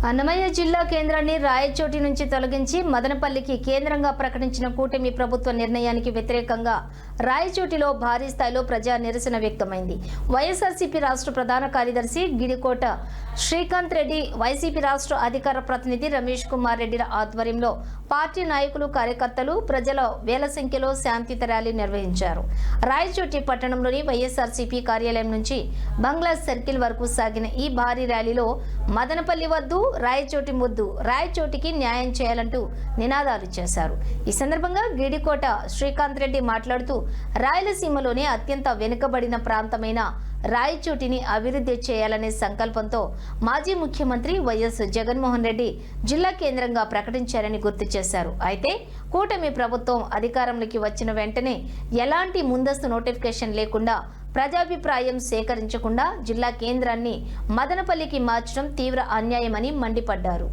అన్నమయ్య జిల్లా కేంద్రాన్ని రాయచోటి నుంచి తొలగించి మదనపల్లికి కేంద్రంగా ప్రకటించిన కూటమి ప్రభుత్వ నిర్ణయానికి వ్యతిరేకంగా రాయచోటిలో భారీ స్థాయిలో ప్రజా నిరసన వ్యక్తమైంది. వైఎస్ఆర్సీపీ రాష్ట్ర ప్రధాన కార్యదర్శి గిడికోట శ్రీకాంత్ రెడ్డి, వైసీపీ రాష్ట్ర అధికార ప్రతినిధి రమేష్ కుమార్ రెడ్డిల ఆధ్వర్యంలో పార్టీ నాయకులు, కార్యకర్తలు, ప్రజల వేల సంఖ్యలో శాంతియుత ర్యాలీ నిర్వహించారు. రాయచోటి పట్టణంలోని వైఎస్ఆర్సీపీ కార్యాలయం నుంచి బంగ్లా సర్కిల్ వరకు సాగిన ఈ భారీ ర్యాలీలో మదనపల్లి వద్దు, రాయచోటి ముద్దు, రాయచోటికి న్యాయం చేయాలంటూ నినాదాలు చేశారు. ఈ సందర్భంగా గిడికోట శ్రీకాంత్ రెడ్డి మాట్లాడుతూ రాయలసీమలోనే అత్యంత వెనుకబడిన ప్రాంతమైన రాయచోటిని అభివృద్ధి చేయాలనే సంకల్పంతో మాజీ ముఖ్యమంత్రి వైఎస్ జగన్మోహన్ రెడ్డి జిల్లా కేంద్రంగా ప్రకటించారని గుర్తు చేశారు. అయితే కూటమి ప్రభుత్వం అధికారంలోకి వచ్చిన వెంటనే ఎలాంటి ముందస్తు నోటిఫికేషన్ లేకుండా, ప్రజాభిప్రాయం సేకరించకుండా జిల్లా కేంద్రాన్ని మదనపల్లికి మార్చడం తీవ్ర అన్యాయమని మండిపడ్డారు.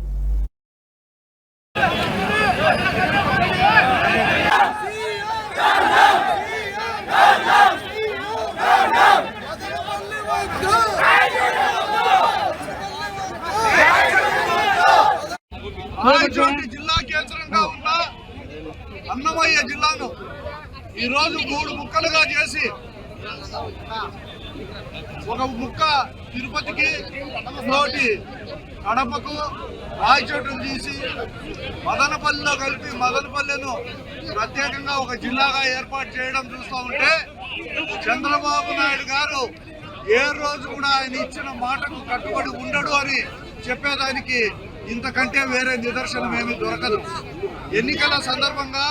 రాయచోటి జిల్లా కేంద్రంగా ఉన్న అన్నమయ్య జిల్లాను ఈరోజు 3 ముక్కలుగా చేసి, ఒక ముక్క తిరుపతికి, ఇంకోటి కడపకు, రాయచోటును తీసి మదనపల్లిలో కలిపి మదనపల్లిను ప్రత్యేకంగా ఒక జిల్లాగా ఏర్పాటు చేయడం చూస్తూ ఉంటే, చంద్రబాబు నాయుడు గారు ఏ రోజు కూడా ఆయన ఇచ్చిన మాటకు కట్టుబడి ఉండడు అని చెప్పేదానికి ఇంతకంటే వేరే నిదర్శనం ఏమీ దొరకదు. ఎన్నికల సందర్భంగా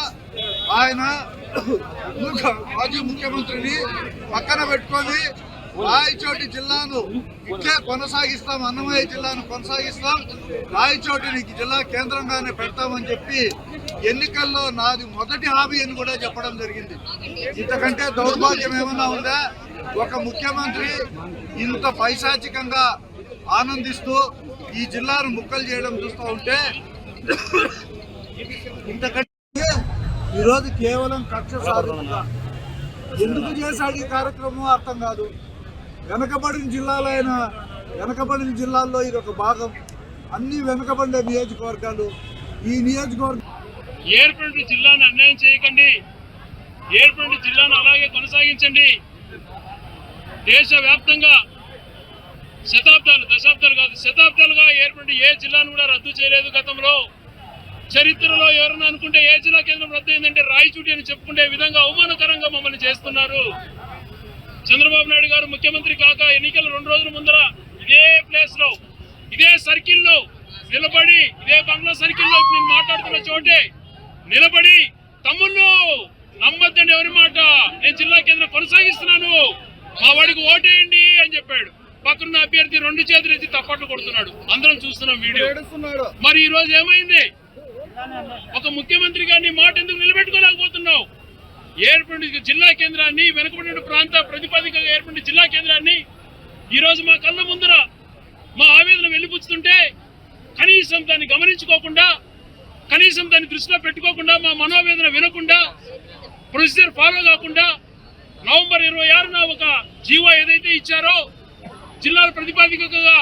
ఆయన మాజీ ముఖ్యమంత్రిని పక్కన పెట్టుకొని రాయచోటి జిల్లాను ఇట్లే కొనసాగిస్తాం, అన్నమయ్య జిల్లాను కొనసాగిస్తాం, రాయచోటిని జిల్లా కేంద్రంగానే పెడతామని చెప్పి ఎన్నికల్లో నాది మొదటి హామీ అని కూడా చెప్పడం జరిగింది. ఇంతకంటే దౌర్భాగ్యం ఏమన్నా ఉందా? ఒక ముఖ్యమంత్రి ఇంత పైశాచికంగా ఆనందిస్తూ ఈ జిల్లాను ముక్కలు చేయడం చూస్తూ ఉంటే, ఇంతకంటే ఈరోజు కేవలం కక్ష సాధన. ఎందుకు చేశాడు ఈ కార్యక్రమం అర్థం కాదు. వెనకబడిన జిల్లాల్లో ఇది ఒక భాగం. అన్ని వెనకబడిన నియోజకవర్గాలు. ఈ నియోజకవర్గం ఏర్పడి జిల్లాను అన్యాయం చేయకండి, ఏర్పడి జిల్లాను అలాగే కొనసాగించండి. దేశవ్యాప్తంగా దశాబ్దాలు కాదు శతాబ్దాలుగా ఏర్పడి ఏ జిల్లాను కూడా రద్దు చేయలేదు. గతంలో చరిత్రలో ఎవరన్నా అనుకుంటే ఏ జిల్లా కేంద్రం రద్దు అయిందంటే రాయచోటి అని చెప్పుకునే విధంగా అవమానకరంగా మమ్మల్ని చేస్తున్నారు. చంద్రబాబు నాయుడు గారు ముఖ్యమంత్రి కాక ఎన్నికల 2 రోజుల ముందర ఇదే ప్లేస్ లో, ఇదే సర్కిల్ లో నిలబడి, ఇదే బంగ్లా సర్కిల్ లో నేను మాట్లాడుతున్న చోటే నిలబడి, తమ్ముళ్ళు నమ్మద్దండి ఎవరి మాట, నేను జిల్లా కేంద్రం కొనసాగిస్తున్నాను, మా వాడికి ఓటేయండి అని చెప్పాడు. పక్కన అభ్యర్థి 2 చేతులు ఎత్తి తప్పట్లు కొడుతున్నాడు. అందరం చూస్తున్నాం వీడియో. మరి ఈ రోజు ఏమైంది? ఒక ముఖ్యమంత్రి గారిని మాట ఎందుకు నిలబెట్టుకోలేకపోతున్నావు? ఏర్పడి జిల్లా కేంద్రాన్ని, వెనుకబడిన ప్రాంత ప్రతిపాదికగా ఏర్పడిన జిల్లా కేంద్రాన్ని ఈ రోజు మా కళ్ళ ముందర మా ఆవేదన వెలిపుచ్చుతుంటే కనీసం దాన్ని గమనించుకోకుండా, కనీసం దాన్ని దృష్టిలో పెట్టుకోకుండా, మా మనోవేదన వినకుండా, ప్రొసీజర్ ఫాలో కాకుండా నవంబర్ 26న ఒక జీవో ఏదైతే ఇచ్చారో జిల్లాల ప్రతిపాదికగా